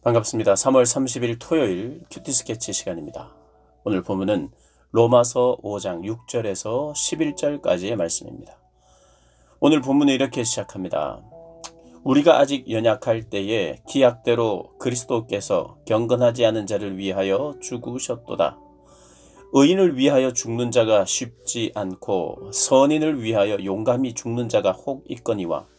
반갑습니다. 3월 30일 토요일 큐티 스케치 시간입니다. 오늘 본문은 로마서 5장 6절에서 11절까지의 말씀입니다. 오늘 본문은 이렇게 시작합니다. 우리가 아직 연약할 때에 기약대로 그리스도께서 경건하지 않은 자를 위하여 죽으셨도다. 의인을 위하여 죽는 자가 쉽지 않고 선인을 위하여 용감히 죽는 자가 혹 있거니와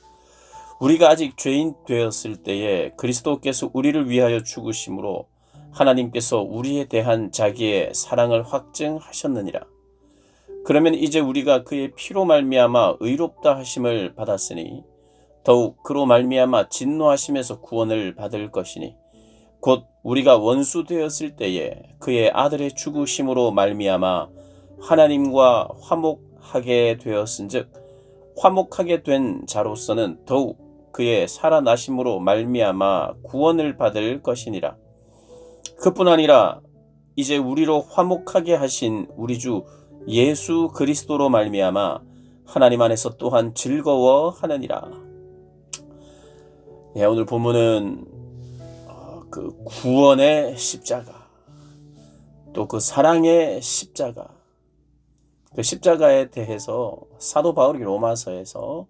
우리가 아직 죄인 되었을 때에 그리스도께서 우리를 위하여 죽으심으로 하나님께서 우리에 대한 자기의 사랑을 확증하셨느니라. 그러면 이제 우리가 그의 피로 말미암아 의롭다 하심을 받았으니 더욱 그로 말미암아 진노하심에서 구원을 받을 것이니 곧 우리가 원수 되었을 때에 그의 아들의 죽으심으로 말미암아 하나님과 화목하게 되었은즉 화목하게 된 자로서는 더욱 그의 살아나심으로 말미암아 구원을 받을 것이니라. 그뿐 아니라 이제 우리로 화목하게 하신 우리 주 예수 그리스도로 말미암아 하나님 안에서 또한 즐거워하느니라. 오늘 본문은 그 구원의 십자가, 또 그 사랑의 십자가, 그 십자가에 대해서 사도 바울이 로마서에서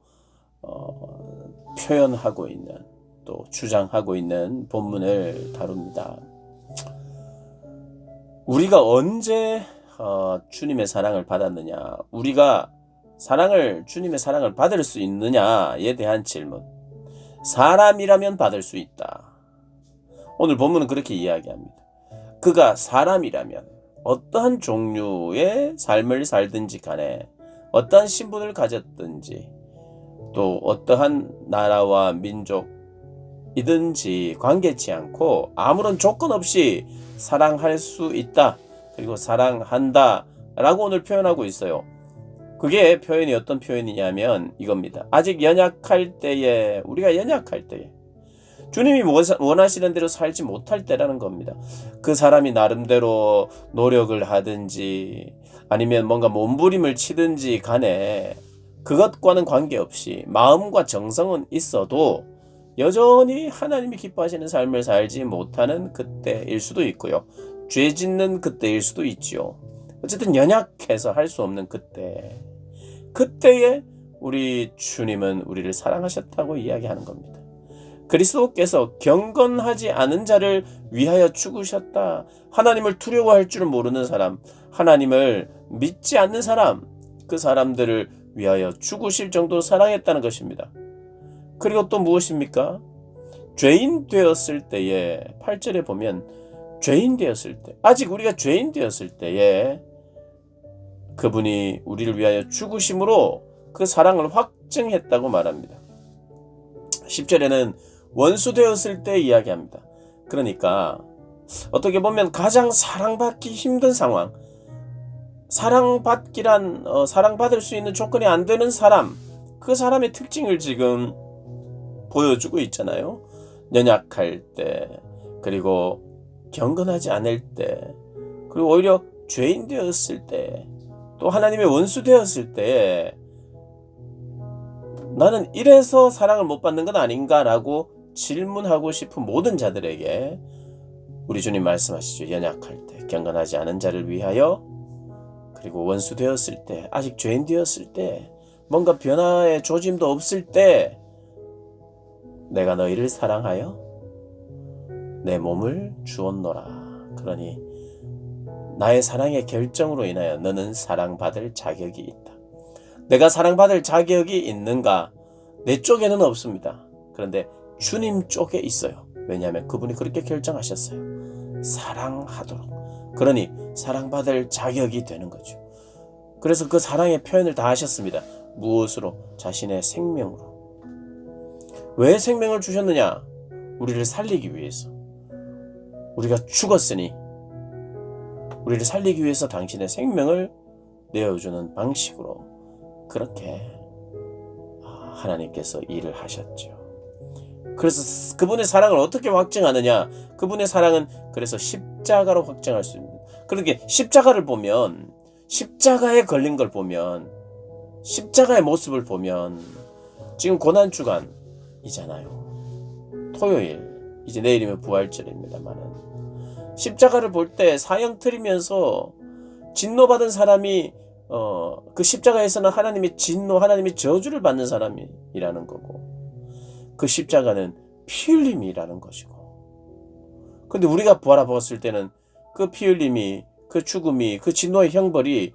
표현하고 있는, 또 주장하고 있는 본문을 다룹니다. 우리가 언제 주님의 사랑을 받았느냐, 우리가 주님의 사랑을 받을 수 있느냐에 대한 질문. 사람이라면 받을 수 있다. 오늘 본문은 그렇게 이야기합니다. 그가 사람이라면 어떠한 종류의 삶을 살든지 간에, 어떠한 신분을 가졌든지, 또 어떠한 나라와 민족이든지 관계치 않고 아무런 조건 없이 사랑할 수 있다. 그리고 사랑한다 라고 오늘 표현하고 있어요. 그게 표현이 어떤 표현이냐면 이겁니다. 아직 연약할 때에, 우리가 연약할 때에 주님이 원하시는 대로 살지 못할 때라는 겁니다. 그 사람이 나름대로 노력을 하든지 아니면 뭔가 몸부림을 치든지 간에 그것과는 관계없이 마음과 정성은 있어도 여전히 하나님이 기뻐하시는 삶을 살지 못하는 그때일 수도 있고요. 죄 짓는 그때일 수도 있지요. 어쨌든 연약해서 할 수 없는 그때에 우리 주님은 우리를 사랑하셨다고 이야기하는 겁니다. 그리스도께서 경건하지 않은 자를 위하여 죽으셨다. 하나님을 두려워할 줄 모르는 사람, 하나님을 믿지 않는 사람, 그 사람들을 위하여 죽으실 정도로 사랑했다는 것입니다. 그리고 또 무엇입니까? 죄인 되었을 때에 8절에 보면 죄인 되었을 때, 아직 우리가 죄인 되었을 때에 그분이 우리를 위하여 죽으심으로 그 사랑을 확증했다고 말합니다. 10절에는 원수 되었을 때 이야기합니다. 그러니까 어떻게 보면 가장 사랑받기 힘든 상황, 사랑받을 수 있는 조건이 안 되는 사람, 그 사람의 특징을 지금 보여주고 있잖아요. 연약할 때, 그리고 경건하지 않을 때, 그리고 오히려 죄인 되었을 때, 또 하나님의 원수 되었을 때 나는 이래서 사랑을 못 받는 건 아닌가라고 질문하고 싶은 모든 자들에게 우리 주님 말씀하시죠. 연약할 때, 경건하지 않은 자를 위하여, 그리고 원수 되었을 때, 아직 죄인 되었을 때, 뭔가 변화의 조짐도 없을 때 내가 너희를 사랑하여 내 몸을 주었노라. 그러니 나의 사랑의 결정으로 인하여 너는 사랑받을 자격이 있다. 내가 사랑받을 자격이 있는가? 내 쪽에는 없습니다. 그런데 주님 쪽에 있어요. 왜냐하면 그분이 그렇게 결정하셨어요. 사랑하도록. 그러니 사랑받을 자격이 되는 거죠. 그래서 그 사랑의 표현을 다 하셨습니다. 무엇으로? 자신의 생명으로. 왜 생명을 주셨느냐? 우리를 살리기 위해서. 우리가 죽었으니 우리를 살리기 위해서 당신의 생명을 내어주는 방식으로 그렇게 하나님께서 일을 하셨죠. 그래서 그분의 사랑을 어떻게 확증하느냐? 그분의 사랑은 그래서 십자가로 확증할 수 있습니다. 그렇게 십자가를 보면, 십자가에 걸린 걸 보면, 십자가의 모습을 보면 지금 고난주간이잖아요. 토요일 이제 내일이면 부활절입니다만은 십자가를 볼 때 사형 틀이면서 진노받은 사람이 그 십자가에서는 하나님의 진노, 하나님의 저주를 받는 사람이라는 거고, 그 십자가는 피 흘림이라는 것이고, 근데 우리가 바라보았을 때는 그 피 흘림이, 그 죽음이, 그 진노의 형벌이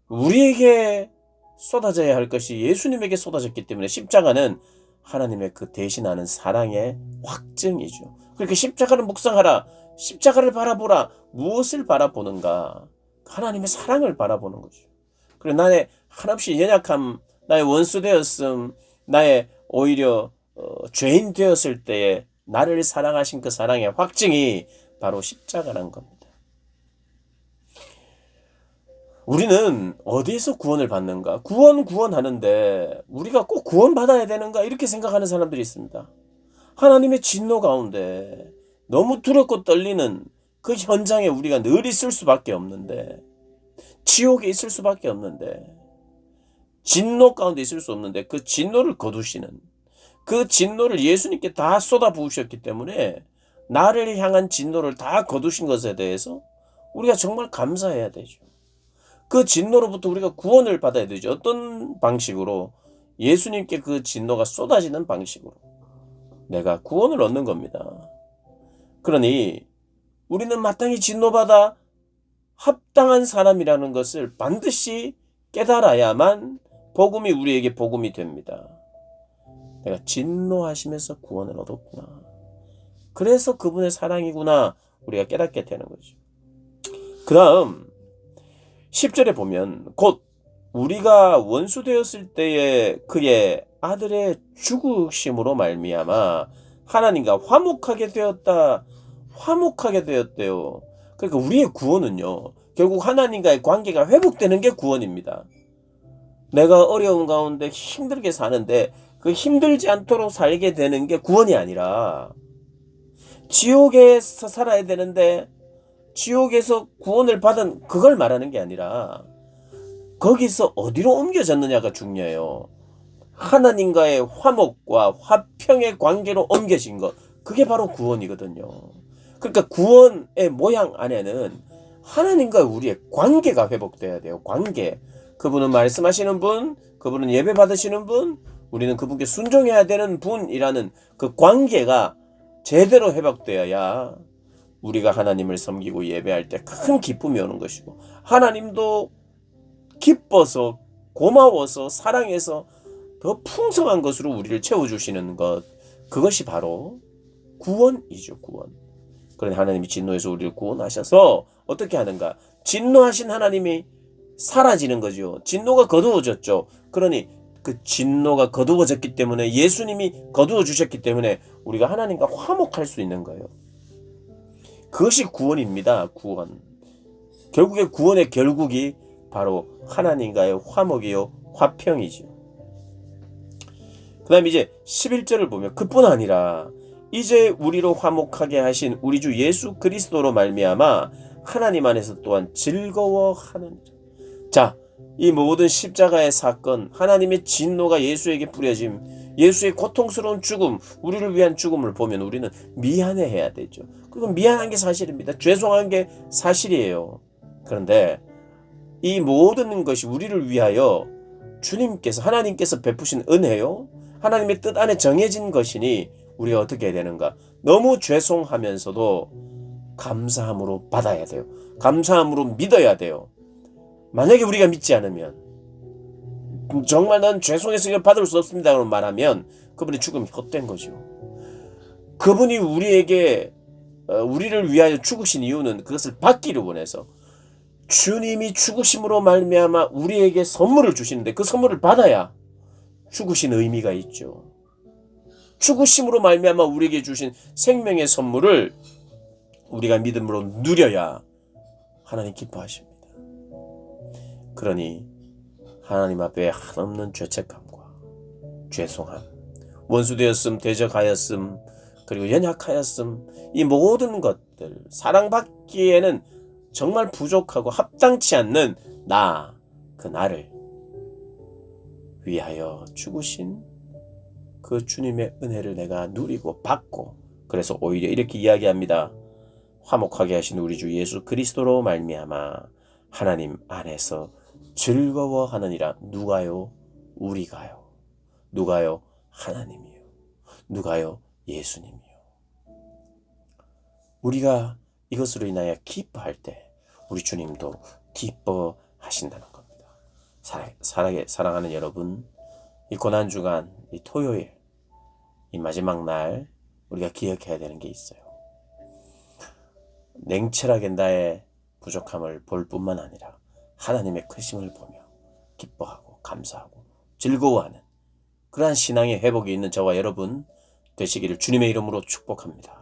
우리에게 쏟아져야 할 것이 예수님에게 쏟아졌기 때문에 십자가는 하나님의 그 대신하는 사랑의 확증이죠. 그렇게 십자가를 묵상하라. 십자가를 바라보라. 무엇을 바라보는가? 하나님의 사랑을 바라보는 거죠. 그리고 나의 한없이 연약함, 나의 원수 되었음, 나의 오히려 죄인 되었을 때에 나를 사랑하신 그 사랑의 확증이 바로 십자가란 겁니다. 우리는 어디에서 구원을 받는가? 구원하는데 우리가 꼭 구원받아야 되는가? 이렇게 생각하는 사람들이 있습니다. 하나님의 진노 가운데 너무 두렵고 떨리는 그 현장에 우리가 늘 있을 수밖에 없는데, 지옥에 있을 수밖에 없는데, 진노 가운데 있을 수 없는데, 그 진노를 거두시는, 그 진노를 예수님께 다 쏟아 부으셨기 때문에 나를 향한 진노를 다 거두신 것에 대해서 우리가 정말 감사해야 되죠. 그 진노로부터 우리가 구원을 받아야 되죠. 어떤 방식으로? 예수님께 그 진노가 쏟아지는 방식으로 내가 구원을 얻는 겁니다. 그러니 우리는 마땅히 진노받아 합당한 사람이라는 것을 반드시 깨달아야만 복음이 우리에게 복음이 됩니다. 내가 진노하시면서 구원을 얻었구나. 그래서 그분의 사랑이구나. 우리가 깨닫게 되는 거죠. 그 다음 10절에 보면 곧 우리가 원수 되었을 때에 그의 아들의 죽으심으로 말미암아 하나님과 화목하게 되었대요. 그러니까 우리의 구원은요, 결국 하나님과의 관계가 회복되는 게 구원입니다. 내가 어려운 가운데 힘들게 사는데 그 힘들지 않도록 살게 되는 게 구원이 아니라, 지옥에서 살아야 되는데 지옥에서 구원을 받은 그걸 말하는 게 아니라 거기서 어디로 옮겨졌느냐가 중요해요. 하나님과의 화목과 화평의 관계로 옮겨진 것, 그게 바로 구원이거든요. 그러니까 구원의 모양 안에는 하나님과 우리의 관계가 회복돼야 돼요. 관계. 그분은 말씀하시는 분, 그분은 예배 받으시는 분, 우리는 그분께 순종해야 되는 분이라는 그 관계가 제대로 회복되어야 우리가 하나님을 섬기고 예배할 때 큰 기쁨이 오는 것이고, 하나님도 기뻐서 고마워서 사랑해서 더 풍성한 것으로 우리를 채워주시는 것, 그것이 바로 구원이죠. 구원. 그런데 하나님이 진노해서 우리를 구원하셔서 어떻게 하는가? 진노하신 하나님이 사라지는 거죠. 진노가 거두어졌죠. 그러니 그 진노가 거두어졌기 때문에, 예수님이 거두어 주셨기 때문에 우리가 하나님과 화목할 수 있는 거예요. 그것이 구원입니다. 구원. 결국에 구원의 결국이 바로 하나님과의 화목이요 화평이죠. 그 다음에 이제 11절을 보면 그뿐 아니라 이제 우리로 화목하게 하신 우리 주 예수 그리스도로 말미암아 하나님 안에서 또한 즐거워하느니라. 자, 이 모든 십자가의 사건, 하나님의 진노가 예수에게 뿌려짐, 예수의 고통스러운 죽음, 우리를 위한 죽음을 보면 우리는 미안해해야 되죠. 그건 미안한 게 사실입니다. 죄송한 게 사실이에요. 그런데 이 모든 것이 우리를 위하여 주님께서, 하나님께서 베푸신 은혜요, 하나님의 뜻 안에 정해진 것이니 우리가 어떻게 해야 되는가? 너무 죄송하면서도 감사함으로 받아야 돼요. 감사함으로 믿어야 돼요. 만약에 우리가 믿지 않으면, 정말 난 죄송해서 이걸 받을 수 없습니다 라고 말하면 그분의 죽음이 헛된 거죠. 그분이 우리에게 우리를 위하여 죽으신 이유는 그것을 받기를 원해서, 주님이 죽으심으로 말미암아 우리에게 선물을 주시는데 그 선물을 받아야 죽으신 의미가 있죠. 죽으심으로 말미암아 우리에게 주신 생명의 선물을 우리가 믿음으로 누려야 하나님 기뻐하십니다. 그러니 하나님 앞에 한없는 죄책감과 죄송함, 원수되었음, 대적하였음, 그리고 연약하였음, 이 모든 것들, 사랑받기에는 정말 부족하고 합당치 않는 그 나를 위하여 죽으신 그 주님의 은혜를 내가 누리고 받고 그래서 오히려 이렇게 이야기합니다. 화목하게 하신 우리 주 예수 그리스도로 말미암아 하나님 안에서 즐거워하느니라. 누가요? 우리가요. 누가요? 하나님이요. 누가요? 예수님이요. 우리가 이것으로 인하여 기뻐할 때 우리 주님도 기뻐하신다는 겁니다. 사랑하는 여러분, 이 고난주간, 이 토요일, 이 마지막 날 우리가 기억해야 되는 게 있어요. 냉철하게 나의 부족함을 볼 뿐만 아니라 하나님의 크심을 보며 기뻐하고 감사하고 즐거워하는 그러한 신앙의 회복이 있는 저와 여러분 되시기를 주님의 이름으로 축복합니다.